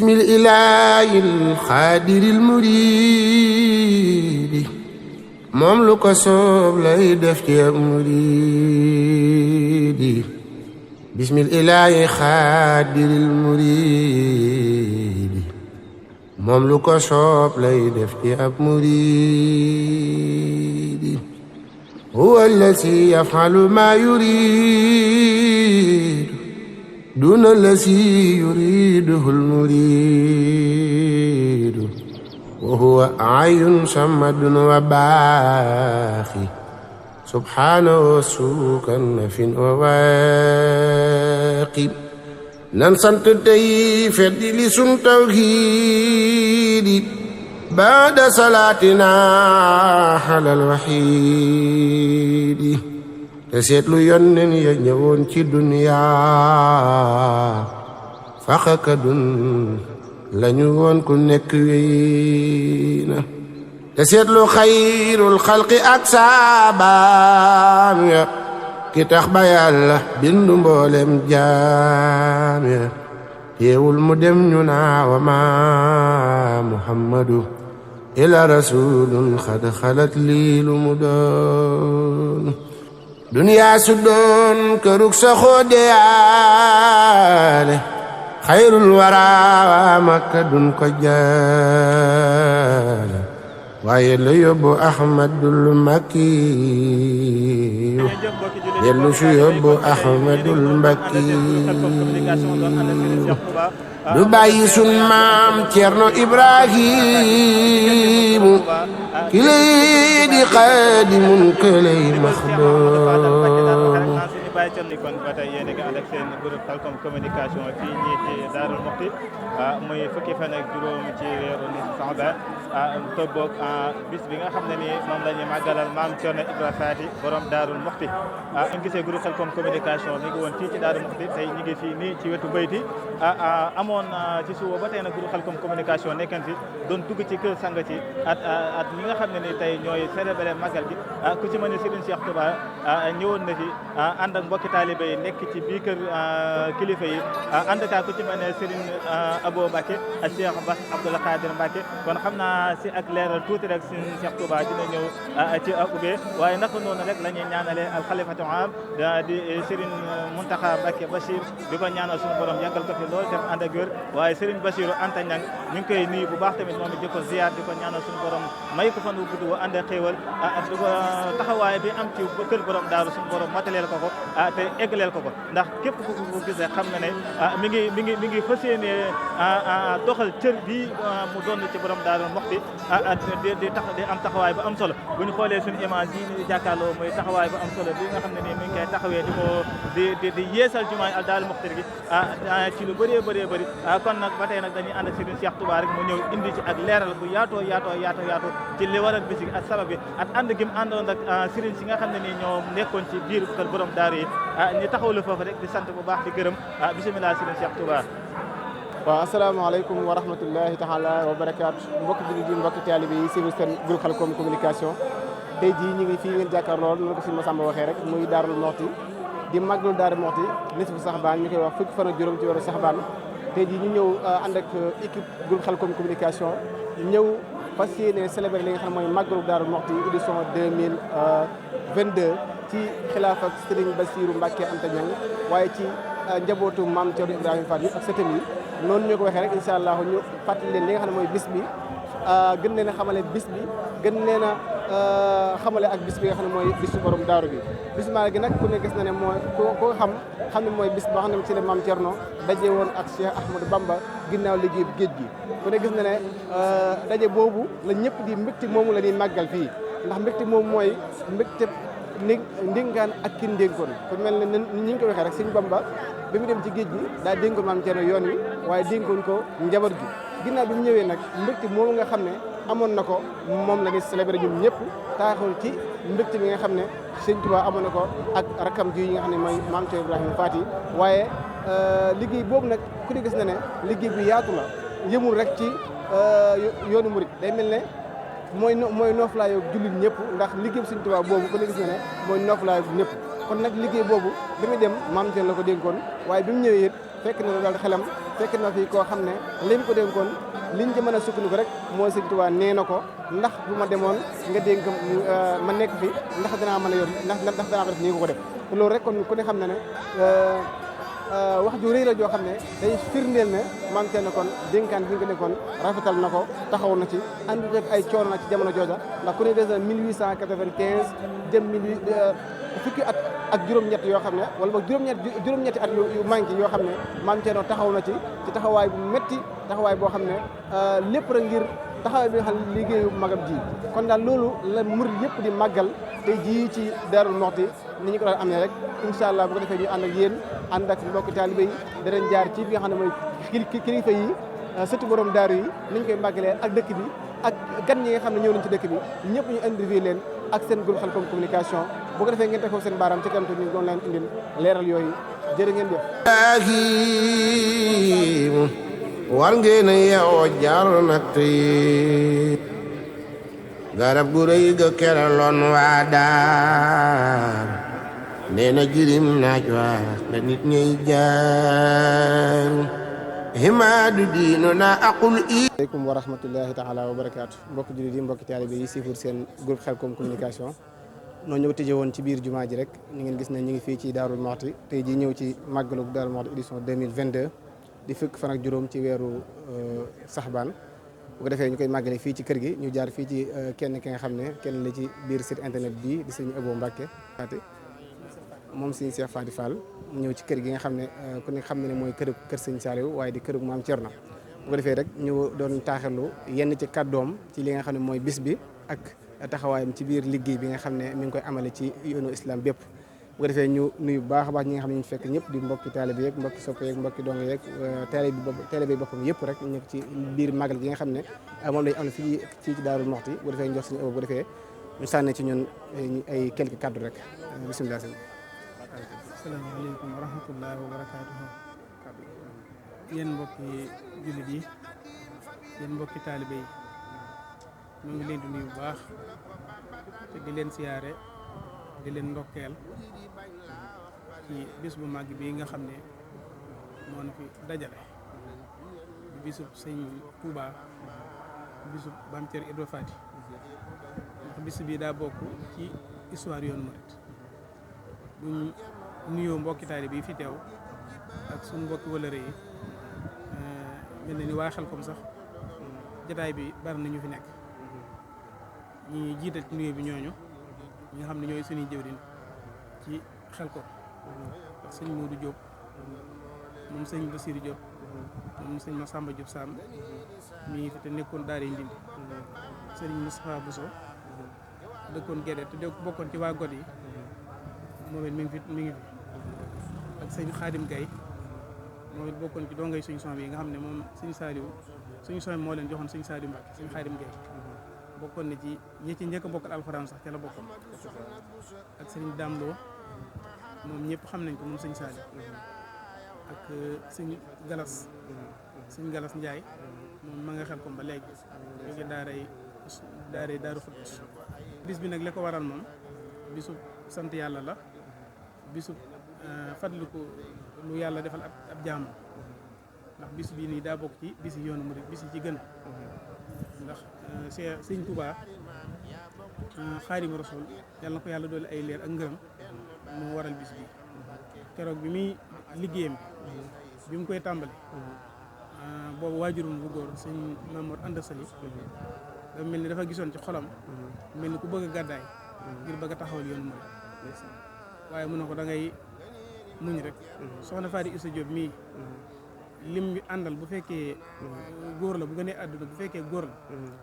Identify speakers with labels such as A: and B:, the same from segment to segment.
A: bismil ilaahil xaadiril muriidi moom lu ko soob lay def ci ab muriidi bismil ilaahi xaadiril muriidi moom lu ko soob lay def ci ab muriidi huwa allazi yaf'alu maa yuriidu duna allazi yuriiduhul muriidu wa huwa hayyun samadun wa baaqi subhaanahu suukan nafin wa waaqi nan sant tey feddi li sun tawhiidi baada salaatina alal wahiidi te seetlu yónneen ya ñëwoon ci duniyaa faxakadun lañu woon ku nekk wéy na te seetlu xayrul xalqi ak saabaam ya ki tax ba yàlla bindu mboolem jaam ya teewul mu dem ñu naa wa ma muhammadu ila rasulun xad xalat lii lu mu doon duniyaa su doon kërug sa xoodeyaale xayrul waraa makka dun ko jaale waaye la yóbbu ahmadul makki dellu su yóbbu ahmadul mbakki du bàyyi sun maam Cerno Ibrahimu kilay di xaadimun kilay maxdoomu
B: kon ba tey yéen a ngi ànd ak seen groupe Khalcom communication fii ñii ci Daarul Muxti muy fukki fan ak juróom ci weeru Saxbaan tobboog bis bi nga xam ne nii moom la ñuy màggalal maam Cerno Ibra Faati borom Daarul Muxti ñu gisee groupe Khalcom communication mi ngi woon fii ci Daarul Muxti tey ñu ngi fii nii ci wetu bayti amoon ci suba ba tey nag groupe Khalcom communication nekkan fi doon dugg ci kër sang ci at ñi nga xam ne ni tey ñooy célébrer màggal gi ku ci mën ne Serigne Cheikh Touba ñëwoon na fi ànd ak mbokki taalibe yi nekk ci biir kër kilifa yi ànd kaa ku ci mel ne Serigne Abo Mbacke ak Cheikh Bass Abdoul Khadir Mbacke kon xam naa si ak leeral tuuti rek Serigne Cheikh Touba dina ñëw ci ubbee waaye naka noonu rek la ñuy ñaanale al xalifatu am di Serigne Mountakha Mbacke Bachir di ko ñaanal suñu borom yàggal ko fi lool dem ànd ak wér waaye Serigne Bachirou Anta Niang ñu ngi koy nuyu bu baax tamit moom it di ko ziar di ko ñaanal suñu borom may ko fan wu gudd wa ànd ak xéewal di ko taxawaay bi am ci kër borom daaru suñu borom mataleel ko te eggaleel ko ndax képp ku ko gisee xam na ne mi ngi fas yéene doxal cër bi mu doon ci borom Daaru Muxti di am taxawaay bu am solo bu ñu xoolee suñu image yi ñu jàkkaarloo mooy taxawaay bu am solo bi nga xam ne nii mi ngi koy taxawee di yeesal jumaay al Daaru Muxti gi ci lu bëree bëri kon nag ba tey nag dañuy ànd ak Serigne Cheikh Touba rek mu ñëw indi ci ak leeral bu yaatoo ci li waral bis gi ak sabab bi ak ànd gi mu àndoon ak Serigne si nga xam ne nii ñoo nekkoon ci biir kër borom daaru yi ñu taxawlu foofu rek di sant bu baax di gërëm bisimilah Serigne Cheikh Touba.
C: waaw asalaamaaleykum wa rahmatullahi taala wa barakaatu mbokki jullit yi mbokki taalibe yi suivre seen groupe Khalcom communication tey jii ñu ngi fii ngeen jàkkaarloo loolu ko si Massamba waxee rek muy Daarul Muxti di màggalu Daarul Muxti nisfu Saxbaan ñu koy wax fukki fan ak juróom ci weeru Saxbaan tey jii ñu ñëw ànd ak équipe groupe Khalcom communication ñëw fas yéene célébrer li nga xam ne mooy màggalu Daarul Muxti édition 2022 ci xilaaf ak Serigne Bassirou Mbacke Anta Niang waaye ci njabootu maam Cerno Ibrahima Fall ak sëtam yi noonu ñu ko waxee rek incha allah ñu fàttali leen li nga xam ne mooy bis bi gën leen a xamale bis bi gën leen a xamale ak bis bi nga xam ne mooy bisu borom daaru bi bis maa gi nag ku ne gis na ne mooy ko xam ne mooy bis boo xam ne ci la maam Cerno daje woon ak Cheikh Ahmadou Bamba ginnaaw liggéey géej gi ku ne gis na ne daje boobu la ñëpp di mbégte moomu la ñuy màggal fii ndax mbégte moomu mooy mbégte ndéngaan ak ki ndénkoon ku mel ne ñi ngi ko waxee rek Sëñ Bamba bi mu dem ci géej gi daa dénkoon maam Cerno yoon wi waaye dénkoon ko njaboot gi ginnaaw bi mu ñëwee nag mbégte moomu nga xam ne amoon na ko moom la ñuy célébré ñun ñëpp taaxul ci mbégte bi nga xam ne Sëñ Tuubaa amoon na ko ak rakam ji yi nga xam ne mooy maam Cerno Ibrahima Faati waaye liggéey boobu nag ku ne gis na ne liggéey bu yaatu la yëmul rek ci yoonu murit day mel ne mooy nooflaayu jullit ñëpp ndax liggéey Sëñ Tuubaa boobu ku ne gis na ne mooy nooflaayu ñëpp kon nag liggéey boobu bi muy dem maam Cerno la ko dénkoon waaye bi mu ñëwee it fekk na daal xelam fekk na fi koo xam ne liñ ko dénkoon liñ ci mën a sukkandiku rek mooy Sëñ Tuubaa nee na ko ndax bu ma demoon nga dénk ma nekk fi ndax danaa mën a yor ndax danaa ko def nii nga ko def te loolu rek kon ku ne xam na ne wax ju rëy la joo xam ne day firndeel ne maam Thierno kon dénkaan bi nga ko dénkoon rafetal na ko taxaw na ci andi rek ay coono na ci jamono jooja ndax ku ne des na 1895 jëm fukki at ak juróom-ñett yoo xam ne wala boog juróom-ñetti at yu manqué yoo xam ne maam Thierno taxaw na ci taxawaay bu metti taxawaay boo xam ne lépp rek ngir taxawaay bi nga xam ne liggéeyu magam ji kon daal loolu la murid yëpp di màggal tey jii ci Daaru Muxti ni ñu ko daan amee rek incha allah bu ko defee ñu ànd ak yéen ànd ak mbokki taalibe yi danañ jaar ci bi nga xam ne mooy kilifa yi surtout borom daaru yi ni ñu koy màggalee ak dëkk bi ak gan ñi nga xam ne ñëw nañ ci dëkk bi ñëpp ñu interview leen ak seen groupe Khalcom communication bu ko defee ngeen teg foofu seen baaraam ci kanam ñu doon leen indil leeral yooyu jërë ngeen jëf.
A: war ngeen a yeewoo jaar nag tey garab gu rëy ga keraloon waa daar nee na jirim naaj waa la nit ñuy jaar himaadu diinu na aqul
C: aleykum wa rahmatullahi taala wa barakaatu mbokki jullit yi mbokki taalibe yi siifur seen groupe Khalcom communication noonu ñu ko tëjee woon ci biir jumaa ji rek ñu ngeen gis ne ñu ngi fii ci Daaru Muxti tey ji ñëw ci màggalu Daaru Muxti édition 2022 di fukk fan ak juróom ci weeru saxbaan bu ko defee ñu koy màggale fii ci kër gi ñu jaar fii ci kenn ki nga xam ne kenn la ci biir site internet bi di sëñ Abo Mbacke moom sëñ Cheikh Fadi Fall ñëw ci kër gi nga xam ne ku ne xam ne mooy kër sëñ Saliou waaye di kër maam Thierno bu ko defee rek ñu doon taaxirlu yenn ci kàddoom ci li nga xam ne mooy bis bi ak taxawaayam ci biir liggéey bi nga xam ne mi ngi koy amale ci yoonu islam bépp bu ko defee ñu nuyu bu baax a baax ñi nga xam ne ñu fekk ñëpp di mbokki taalibe yeeg mbokki soppe yeeg mbokki donge yeeg taalibe boppam yëpp rek ñu ci biir màggal gi nga xam ne moom lañ am fii ci Daaru Muxti bu ko defee ñu jox suñu ëpp bu ko defee ñu sànni ci ñun ay quelques kaddu rek bisimilah.
D: asalaamaaleykum wa rahmatullahi wa barakaatuhu. yéen mbokki jullit yi yéen mbokki taalibe yi ñu ngi leen di nuyu bu baax te di leen siyaare di leen ndokkeel ci bis bu màgg bi nga xam ne moo na fi dajale di bisub sëñ Touba bisub Maam Thierno Ibra Fati ndax bis bi daa bokk ci histoire yoonu murit buñ nuyoo mbokki taalibe yi fi teew ak suñu mbokki wëlëre yi mel na ni waa Khalcom sax jataay bi bari na ñu fi nekk ñi jiital ci nuyoo bi ñooñu ñi nga xam ne ñooy suñuy jëwriñ ci Khalcom ak sëñ Modou Diop moom sëñ Bassirou Diop moom sëñ Massamba Diop Sam mi ngi fi te nekkoon daara yi Ndindi sëriñ Moustapha Bousso dëkkoon Guédé te bokkoon ci waa God yi moom it mi ngi fi ak sëñ Khadim Gaye moom it bokkoon ci dongay suñu son bi nga xam ne moom sëñ Saliou suñu son moo leen joxoon sëñ Saliou Mbacke sëñ Khadim Gaye bokkoon na ci ñi ci njëkk a bokkal alxuraan sax ca la bokkoon ak sëñ Damlo moom ñëpp xam nañ ko moom sëñ Saliou ak sëñ Galas Ndiaye moom ma nga Khalcom ba léegi jóge daaray Daaru Xuddus bis bi nag li ko waral moom bisu sant yàlla la bisu fàttaliku lu yàlla defal ab jaamu ndax bis bii nii daa bokk ci bis yi yoonu murid bis yi ci gën ndax sëñ Touba Xaadimu Rasuul yàlla na ko yàlla doole ay leer ak ngërëm moo waral bis bi keroog bi muy liggéeyam bi mu koy tàmbali boobu waajurum bu góor sëñ Mamour Anda Sali dafa mel ni dafa gisoon ci xolam mel ni ku bëgg a gàddaay ngir bëgg a taxawal yoonu murid waaye mu ne ko da ngay muñ rek soxna Fadi Issa Diop mii lim bi àndal bu fekkee góor la bu gënee àdduna bu fekkee góor la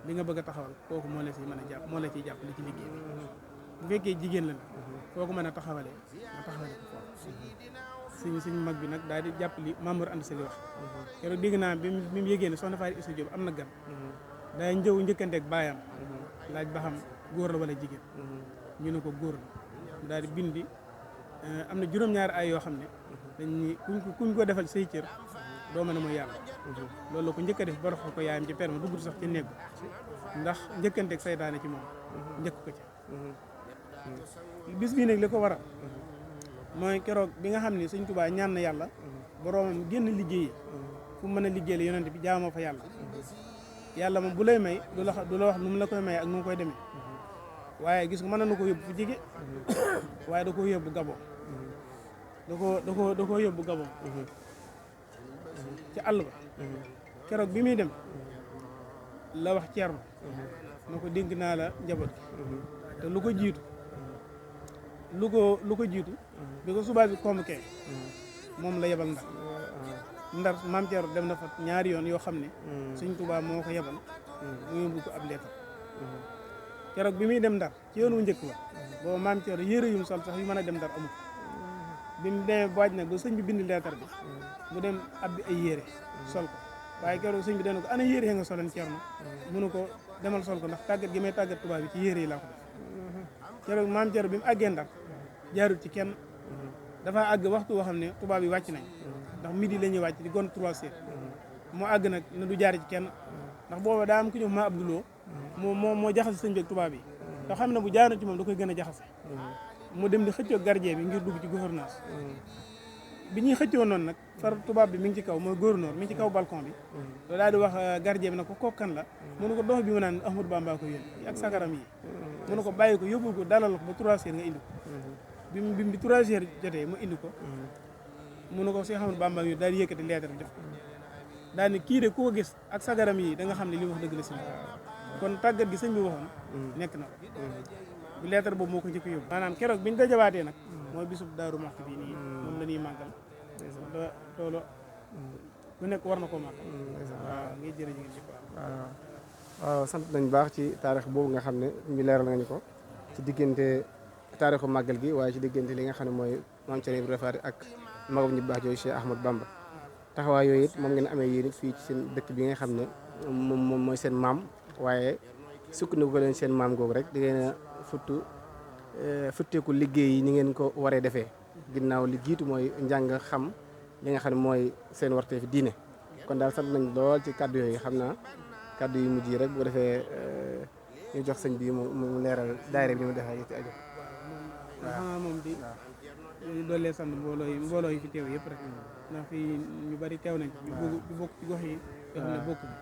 D: li nga bëgg a taxawal kooku moo la ciy mën a jàpp moo la ciy jàpp li ci liggéey bi bu fekkee jigéen la kooku mën a taxawalee nga taxawale ko foofu suñu mag bi nag daal di jàpp li Mamour Anda Sali wax keroog dégg naa bi mu yégée ne soxna Fadi Issa Diop am na gan day njëkkanteeg baayam laaj ba xam góor la wala jigéen ñu ne ko góor la daal di bindi am na juróom-ñaari ay yoo xam ne dañ ni kuñ ko defal say cër doo mën a mooy yàlla loolu la ko njëkk a def ba dox ko yaayam ci perma dugg sax ci néeg ndax njëkkanteeg saytaane ci moom njëkk ko ci bis bii nag li ko waral mooy keroog bi nga xam ne Sëñ Tuubaa ñaan na yàlla boroomam génn liggéeyi fu mën a liggéeyal yonent bi jaamoo fa yàlla moom bu lay may du la wax nu mu la koy may ak nu mu koy demee waaye gis nga mën na ko yóbbu fu jege waaye da ko yóbbu Gabon da ko yóbbu Gabon ci àll ba keroog bi muy dem la wax Ceerno na ko dénk naa la njaboot gi te lu ko jiitu bi ko subaa bi convoqué moom la yebal ndar maam Ceerno dem na fa ñaari yoon yoo xam ne Sëñ Tuubaa moo ko yebal mu yóbbu ko ab leetar keroog bi muy dem ndar ci yoon wu njëkk wa booba maam Ceerno yére yum sol sax yu mën a dem ndar amul bi mu demee baaj nag ba sëñ bi bind leetar bi mu dem abbi ay yére sol ko waaye keroog sëñ bi dana ko ana yére nga solen Ceerno mënu ko demal sol ko ndax tàggat gi may tàggat tubaab bi ci yére yi laa ko def keroog maam Ceerno bi mu àggee ndar jaarut ci kenn dafa àgg waxtu woo xam ne tubaab yi wàcc nañ ndax midi la ñuy wàcc di gon 3 heures moo àgg nag ne du jaar ci kenn ndax booba daa am ku ñëw ma Abdouloo moo jaxase sëñ bi ak tubaab yi te xam ne bu jaarut ci moom da koy gën a jaxase mu dem di xëccoo gardien bi ngir dugg ci gouvernance bi ñuy xëccoo noonu nag far tubaab bi mi ngi ci kaw mooy gouverneur mi ngi ci kaw balcon bi loolu daal di wax gardien bi nag ko kookan la mënu ko dox bi mu naan Ahmadou Bamba ko yónni ak sagaram yi mënu ko bàyyi ko yóbbu ko dalal ko ba 3 heures nga indi ko bi 3 heures jotee mu indi ko mënu ko Cheikh Ahmadou Bamba yi daal di yëkkati lettre def ko daal ni kii de ku ko gis ak sagaram yi da nga xam ne li wax dëgg la si kon tàggat gi sëñ bi waxoon nekk na bu lettre boobu moo ko njëkk yóbbu maanaam keroog biñu dajawaatee nag mooy bisub Daaru Muxti bii nii moom la ñuy màggal loolu ku nekk war na koo màggal waaw ngay jërëjëf
C: waaw sant nañ baax ci taarix boobu nga xam ne ñu leeral nga ñu ko ci diggante taarixu màggal gi waaye ci diggante li nga xam ne mooy maam Cerno Ibrahima Faty ak magam ñu baax jooju Cheikh Ahmadou Bamba taxawaay yooyu it moom ngeen amee yéen it fii ci seen dëkk bi nga xam ne moom mooy seen maam waaye sukkandiku ko leen seen maam googu rek di ngeen a futteeku liggéey yi ni ngeen ko waree defee ginnaaw li jiitu mooy njàng xam li nga xam ne mooy seen warteef diine kon daal sant nañ lool ci kàddu yooyu xam naa kàddu yu mujj yi rek bu defee ñu jox sëñ bi mu leeral daayira bi ni mu defee ci aju
D: waaw moom di doolee sant mbooloo yi fi teew yëpp rek ndax fii ñu bari teew nañ ñu bokk ci gox yi yoo xam ne bokk bi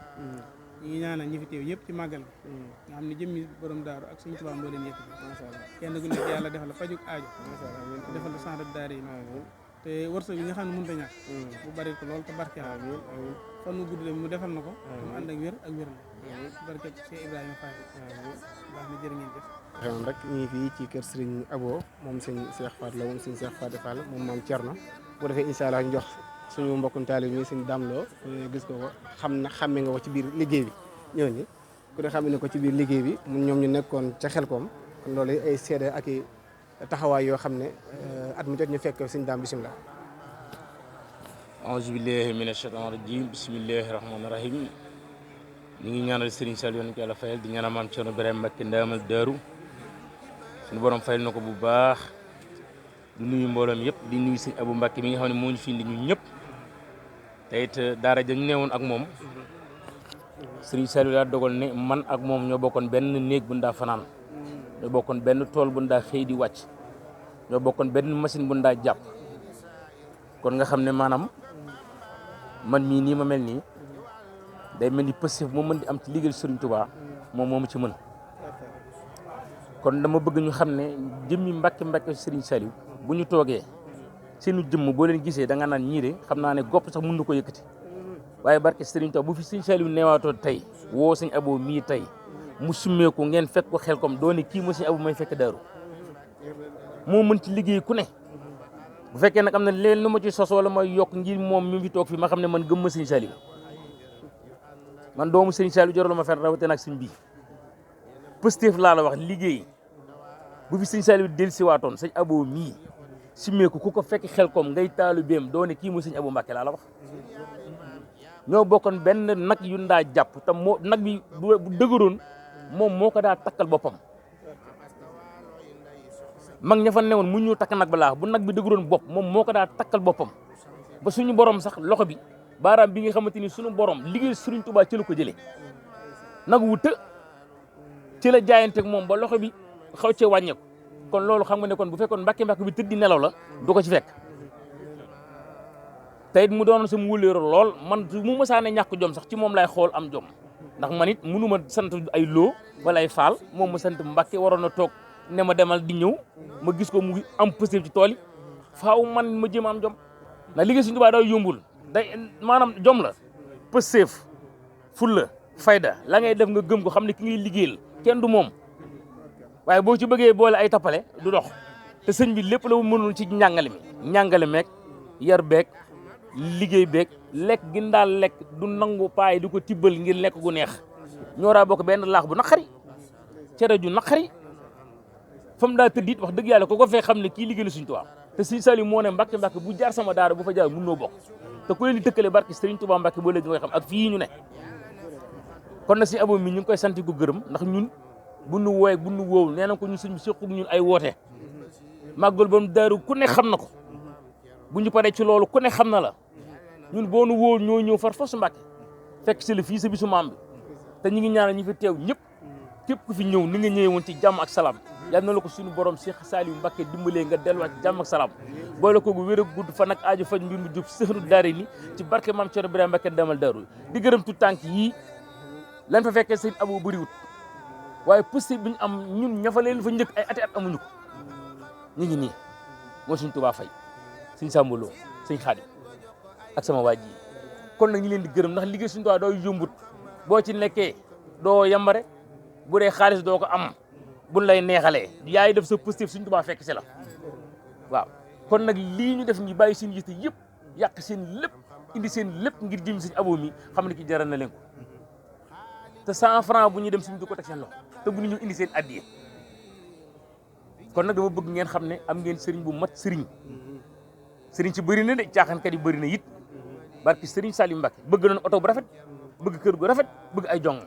D: ñu ngi ñaanal ñi fi teew yëpp ci màggal bi nga xam ne jëmmi borom daaru ak suñu tubaab moo leen yëkkati kenn ku nekk yàlla defal la fajuk aajo defal la sanrat daara yi te wërsëg bi nga xam ne mënut a ñàkk bu bari ko lool te barkeel fan mu gudd mu defal na ko mu ànd ak wér la barke Cheikh Ibrahima Faty baax na jërë ngeen jëf
C: xewoon rek ñu ngi fii ci kër Serigne Abo moom sëñ Cheikh Faty la moom sëñ Cheikh Faty Fall moom maam Thierno bu defee incha allah ñu jox suñu mbokkum taalib yi sëñ Damlo gis ko xàmme nga ko ci biir liggéey bi ñëw ni ku ne xàmme ne ko ci biir liggéey bi ñoom ñu nekkoon ca Xelkom kon loolu ay seede ak i taxawaay yoo xam ne at mu jot ñu fekk sëñ Dame bisimilah.
E: auzu billahi mina shaytaan rajim bismillahi rahmaani rahim ñu ngi ñaanal Serigne Saliou yoon ko yàlla fayal di ñaanal maam Thierno Birahim Mbacké ndaamal daaru suñu borom fayal na ko bu baax du nuyu mbooloom yëpp di nuyu sëñ Abou Mbacké mi nga xam ne moo ñu fi indi ñun ñëpp te it daara ja ñu newoon ak moom Serigne Saliou daa dogal ne man ak moom ñoo bokkoon benn néeg bu ndaa fanaan ñoo bokkoon benn tool bu ndaa xëy di wàcc ñoo bokkoon benn machine bu ndaa jàpp kon nga xam ne maanaam man mii nii ma mel nii day mel ni pësif moo mën di am ci liggéey Serigne Touba moom moomu ci mën kon dama bëgg ñu xam ne jëmmi Mbacké Serigne Saliou bu ñu toogee seenu jëmm boo leen gisee da nga naan ñii de xam naa ne gopp sax mën na ko yëkkati waaye barke Serigne Touba bu fi Serigne Saliou neewaatoo tey woo sëñ Abo mii tey mu summeeku ngeen fekk ko Xelkom doone kii moo sëñ Abo may fekk daaru moo mën ci liggéey ku ne bu fekkee nag am na leen lu ma ci sos wala may yokk ngir moom mi fi toog fi ma xam ne man gëm ma Serigne Saliou man doomu Serigne Saliou jarul ma fen rawate nag sëñ bii Pastef laa la wax liggéey bu fi Serigne Saliou dellusiwaatoon sëñ Abo mii simmeeku ku ko fekk Xelkom ngay taalibeem doone kii mu sëñ Abo Mbacké laa la wax ñoo bokkoon benn nag yu ndaa jàpp te moo nag bi bu dëgëroon moom moo ko daa takkal boppam mag ña fa newoon mu ñu takk nag ba laa bu nag bi dëgëroon bopp moom moo ko daa takkal boppam ba suñu borom sax loxo bi baaraam bi nga xamante ni suñu borom liggéey Serigne Touba ci la ko jëlee nag wu të ci la jaayanteeg moom ba loxo bi xaw cee wàññeeku kon loolu xam nga ne kon bu fekkoon Mbacké bi tëdd di nelaw la du ko ci fekk te it mu doon sama wóoleeru lool man mu mësaane ñàkk jom sax ci moom lay xool am jom ndax man it mënu ma sant ay loo wala ay faal moom ma sant Mbàkke waroon na toog ne ma demal di ñëw ma gis ko mu am positif ci tool yi faaw man ma jéem am jom ndax liggéey Sëriñ Tuubaa day yombul day maanaam jom la positif fulla fayda la ngay def nga gëm ko xam ne ki ngay liggéeyal kenn du moom waaye boo ci bëggee boole ay tappale du dox te sëñ bi lépp la mënul ci njàngale meek yar beek liggéey beek lekk gi daal lekk du nangu paay di ko tibbal ngir lekk gu neex ñooraa bokk benn laax bu naqari cere ju naqari fa mu daa tëdd it wax dëgg yàlla ko fee xam ne kii liggéey la Sëriñ Tuubaa te Sëriñ Saliou moo ne Mbàkke bu jaar sama daara bu fa jaar mun noo bokk te ku leen di tëkkale barke Sëriñ Tuubaa Mbàkke boo léegi nga xam ak fii ñu ne kon nag Sëriñ Abo mi ñu ngi koy sant ko gërëm ndax ñun bu nu wooyee bu nu woow nee na ko ñun suñu séqu ñun ay woote màggal ba mu daaru ku ne xam na ko bu ñu paree ci loolu ku ne xam na la ñun boo nu woow ñoo ñëw far fos Mbàkke fekk si la fii sa bisu maam bi te ñu ngi ñaanal ñi fi teew ñëpp képp ku fi ñëw ni nga ñëwee woon ci jàmm ak salaam yal na la ko suñu borom Cheikh Saliou Mbacke dimbalee nga delluwaat ci jàmm ak salaam boole ko gu wér ak gudd fan ak aaju faj mbir mu jub sëxru daare ni ci barke maam Thierno Birahim Mbacke demal daaru di gërëm tu tànk yii lan fa fekkee Sëriñ Abo bëriwut waaye possible bi ñu am ñun ña fa leen fa njëkk ay ati at amuñu ko ñu ngi nii moo Sëriñ Tuubaa fay Sëriñ Sambaloo Sëriñ Xaadim ak sama waa ji kon nag ñu leen di gërëm ndax liggéey Sëriñ Tuubaa doo yombut boo ci nekkee doo yambare bu dee xaalis doo ko am buñ lay neexalee yaay def sa positif Sëriñ Tuubaa fekk si la waaw kon nag lii ñu def ñi bàyyi seen yite yëpp yàq seen lépp indi seen lépp ngir jëm Sëriñ Abo mi xam ne ki jaral na leen ko te 100 francs bu ñuy dem suñu du ko teg seen loxo te bu ñu indi seen addiya kon nag dama bëgg ngeen xam ne am ngeen sëriñ bu mat sëriñ ci bëri na de caaxaankat yi bëri na it barki Sëriñ Saliou Mbacke bëgg nañ oto bu rafet bëgg kër gu rafet bëgg ay jong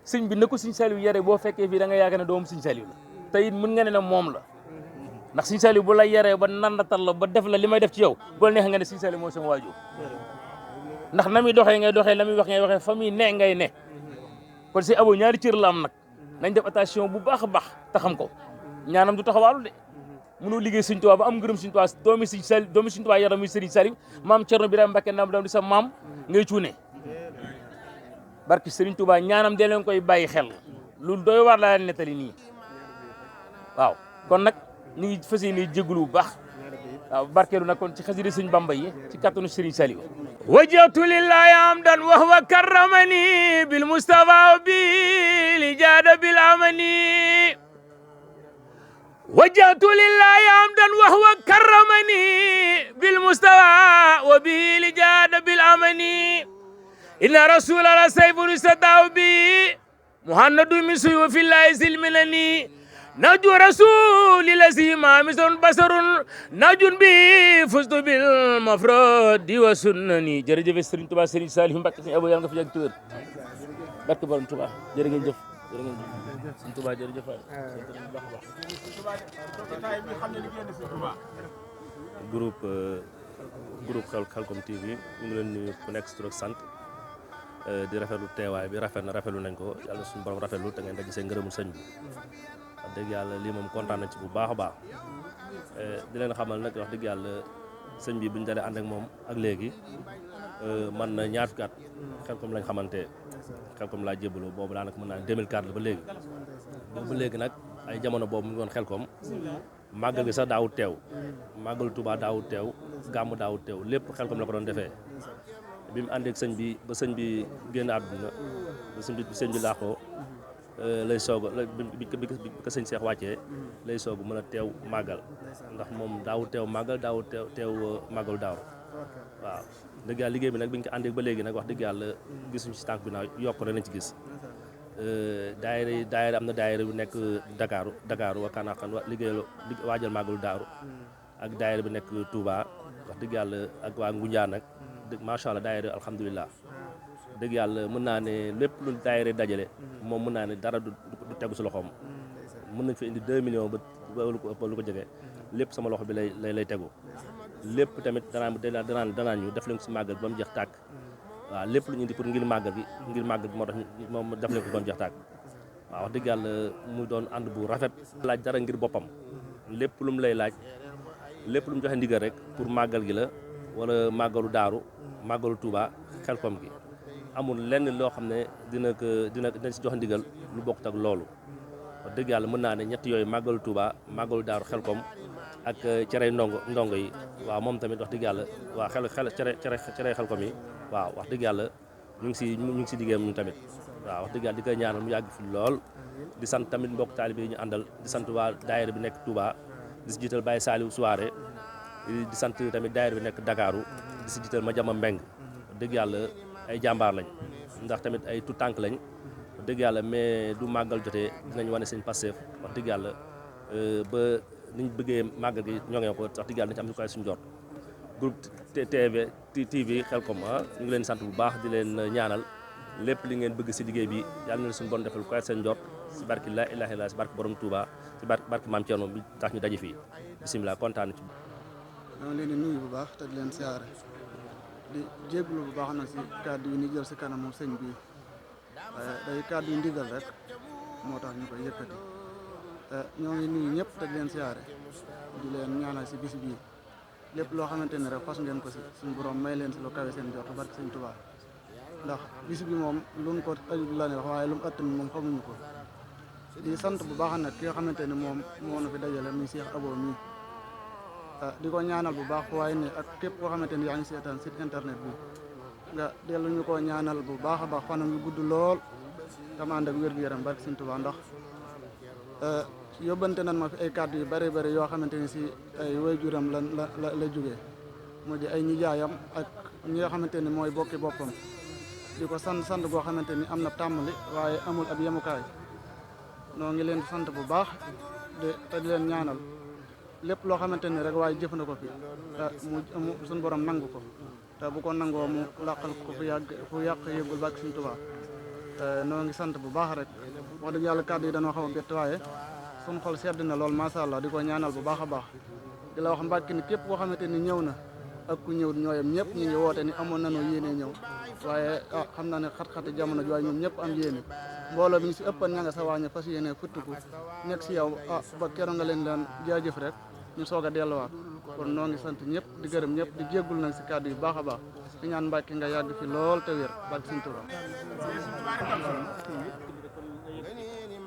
E: sëñ bi na ko Sëriñ Saliou yare boo fekkee fii da nga yaakaar ne doomu Sëriñ Saliou la te it mën nga ne moom la ndax Sëriñ Saliou bu la yaree ba nandatal la ba def la li may def ci yow bu la neexee nga ne Sëriñ Saliou mooy sama waajur ndax na muy doxee ngay doxee la muy wax ngay waxee fa muy ne ngay ne kon Sëriñ Abo ñaari cër la am nag nañ def attention bu baax a baax te xam ko ñaanam du taxawaalu de mënoo liggéey Sëriñ Tuubaa ba am ngërëm Sëriñ Tuubaa doomi Sëriñ Tuubaa yaram muy Sëriñ Saliou maam Thierno Birahim Mbacke ndam dam di sa maam ngay cuune barki Sëriñ Tuubaa ñaanam dee leen koy bàyyi xel lu doy waar laa leen nettali nii waaw kon nag ñu ngi fas yéene jégalu bu baax waaw barkeelu nag kon ci xasida Sëriñ Bamba yi ci kattanu Sëriñ Saliou wajjahtu lillahi amdan wa huwa karramani bil mustafa wa bil ijada bil amani wajjahtu lillahi amdan wa huwa karramani bil mustafa wa bil ijada bil amani inna rasulana sayfun istadaw bi muhannadu min suyufillahi silminani naju rasulillahi ma mison basarun najun bi fustu bil mafradi wa sunnani jërëjëf Sëriñ Tuubaa Sëriñ Saliou Mbacke Sëriñ Abo yàlla nga fi yàgg tëwër barke borom Tuubaa jërë ngeen jëf Sëriñ Tuubaa jërëjëf
F: groupe Khelcom TV ñu ngi leen nuyu ku nekk si tur ak sant di rafetlu teewaay bi rafetlu nañ ko yàlla suñu borom rafetlu te ngeen daje seen ngërëmul sëñ bi wax dëgg yàlla lii moom kontaan nañ ci bu baax a baax di leen xamal nag wax dëgg yàlla sëñ bi bu ñu dalee ànd ak moom ak léegi man na ñaar fukki at Khelcom lañ xamante Khelcom laa jébbaloo boobu daanaka mën naa 2004 la ba léegi boobu ba léegi nag ay jamono boobu mu ngi woon Khelcom màggal gi sax daawut teew màggal Tuubaa daawut teew gàmmu daawut teew lépp Khelcom la ko doon defee bi mu ànd ak sëñ bi ba sëñ bi génn àdduna ba sëñ bi laaxoo lay soog bi ko sëñ Seex wàccee lay soog mën a teew màggal ndax moom daawut teew màggal daawut teew màggalu daaw waaw dëgg yàlla liggéey bi nag bi ñu ko àndee ba léegi nag wax dëgg yàlla gisuñu si tànk bi naa yokk rek lañ ci gis daayira am na daayira bu nekk Dakar wa Kanaxan liggéey waajal màggalu daaru ak daayira bi nekk Touba wax dëgg yàlla ak waa Ngunjaan nag macha allah daayira alhamdulilah dëgg yàlla mën naa ne lépp lu daayira dajale moom mën naa ne dara du tegu si loxoom mën nañ fa indi 2 millions ba lu ko jege lépp sama loxo bi lay tegu lépp tamit danaan ñu def leen ko si màggal ba mu jeex tàkk waaw lépp lu ñu indi pour ngir màggal bi moo tax moom def leen ko ba mu jeex tàkk waaw wax dëgg yàlla muy doon ànd bu rafet laaj dara ngir boppam lépp lu mu lay laaj lépp lu mu joxe ndigal rek pour màggal gi la wala màggalu daaru màggalu Touba Xelkom gi amul lenn loo xam ne dina si jox ndigal lu bokkut ak loolu wax dëgg yàlla mën naa ne ñett yooyu màggalu Touba màggalu daaru Xelkom ak cerey ndongo yi waaw moom tamit wax dëgg yàlla waaw cerey Xelkom yi waaw wax dëgg yàlla ñu ngi si liggéeyam ñu tamit waaw wax dëgg yàlla di koy ñaanal mu yàgg fi lool di sant tamit mbokk taalibe yi ñu àndal di sant waa daayira bi nekk Touba di si jiital Baye Saliou Souare di sant tamit daayira bi nekk Dakaru di si jiital Madiama Mbeng wax dëgg yàlla ay jàmbaar lañ ndax tamit ay tout tànk lañ wax dëgg yàlla mais du màggal jotee dinañ wane seen Pastef wax dëgg yàlla ba niñ bëggee màggal gi ñoŋee ko wax dëgg yàlla nañ ci am lu koy suñu jot groupe TV Xelkom ñu ngi leen sant bu baax di leen ñaanal lépp li ngeen bëgg si liggéey bi yàlla na suñu bon defal koy seen jot si barki la ilaha illallah si barki borom Touba si barki Maam Thierno bi tax ñu daje fii bisimilah kontaan ci
G: dama leen di nuyu bu baax te di leen siyaare di jéglu bu baax nag si kàddu yi ni jël si kanamu sëñ bi waaye day kàddu yu ndigal rek moo tax ñu koy yëkkati ñoo ngi nuyu ñëpp te di leen siyaare di leen ñaanal si bis bii lépp loo xamante ne rek fas ngeen ko si suñu borom may leen si lu kawe seen jot barke sëñ Touba ndax bis bi moom luñ ko aju la ne wax waaye lu mu ëtt moom xamuñu ko di sant bu baax nag ki nga xamante ne moom moo na fi dajale muy Cheikh Abo mi di ko ñaanal bu baax waaye ne ak képp koo xamante ni yaa ngi seetaan site internet bi nga dellu ñu ko ñaanal bu baax a baax fanam yu gudd lool dama ànd ak wér-gu-yaram barke sëñ Touba ndax yóbbante nan ma fi ay kàddu yu bëri bëri yoo xamante ni si ay waajuram la jógee mu di ay nijaayam ak ñi nga xamante ni mooy bokki boppam di ko sant goo xamante ni am na tàmbali waaye amul ab yemukaay noo ngi leen di sant bu baax te di leen ñaanal lépp loo xamante ni rek waaye jëf na ko fi mu suñu borom nangu ko te bu ko nangoo mu làqal ko fu yàq yëggul bàkk Sëñ Tuubaa noo ngi sant bu baax rek wax dëgg yàlla kàddu yi dañoo xaw a bett waaye suñu xol sedd na lool macha allah di ko ñaanal bu baax a baax di la wax Mbàkke ni képp koo xamante ni ñëw na ak ku ñëw ñooyam ñëpp ñu ngi woote ni amoon nañoo yéene ñëw waaye xam naa ne xat-xati jamono ji waaye ñoom ñëpp am yéene mbooloo bi ñu si ëppan ña nga sa waaña fas yéene futtiku nekk si yow ba keroog nga leen daan jaajëf rek ñu soog a delluwaat kon noo ngi sant ñëpp di gërëm ñëpp di jéggul nag si kàddu yu baax a baax di ñaan Mbàkke nga yàgg fi lool te wér barke Sëñ Tuubaa.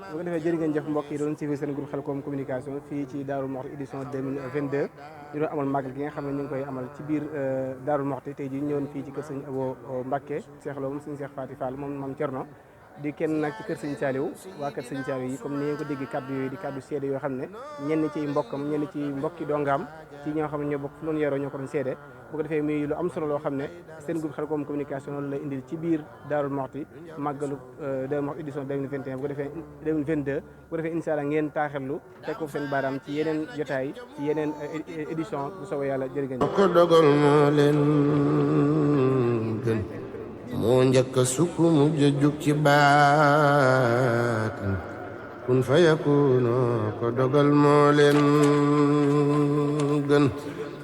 C: bu ko defee jërë ngeen jëf mbokk yi doon suivre seen groupe Khelcom communication fii ci Darou Mouhty édition 2022 ñu doon amal màggal gi nga xam ne ñu ngi koy amal ci biir Darou Mouhty tey jii ñëwoon fii ci kër sëñ Abo Mbacké Cheikh Lo moom sëñ Cheikh Faty Fall moom Mame Thierno di kenn nag ci kër sëñ Saliou waa kër sëñ Saliou yi comme ni ngeen ko dégg kaddu yooyu di kaddu seede yoo xam ne ñenn ci mbokkam ñenn ci mbokki dongaam ci ñoo xam ne ñoo bokk fu loonu yoroo ñoo ko doon seede bu ko defee muy lu am solo loo xam ne seen groupe Khelcom communication loolu la indil ci biir Darou Mouhty màggalu Darou Mouhty édition 2021 bu ko defee 2022 bu ko defee incha allah ngeen taaxirlu teg ko seen baaraam ci yeneen jotaay ci yeneen édition bu soobee yàlla jërë ngeen
A: ko dogal moo leen gën moo njëkk a sukk mu jëjug ci baat kun fa yakunu ko dogal moo leen gën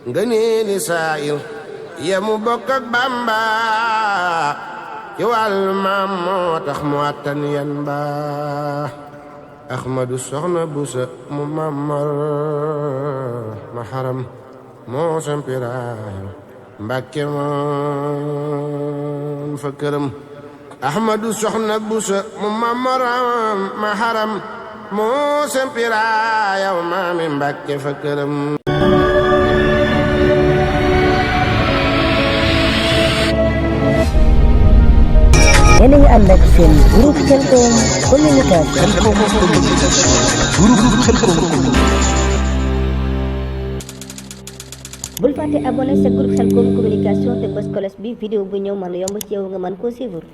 A: ngëneeli saayir yemu bokk ak Bamba ci wàllu maam moo tax mu attan yan ba Ahmadu soxna busa mu mamar ma xaram moo sampiraayam Mbàkke moom fa këram Ahmadu soxna busa mu mamar ma xaram moo sampiraayam maami Mbàkke fa këram
H: yéen a ngi ànd ak seen groupe Khelcom communication. bul fàtte abonné sa groupe Khelcom communication te bës cloche bi vidéo bu ñëw mën a yomb ci yow nga mën koo suivre.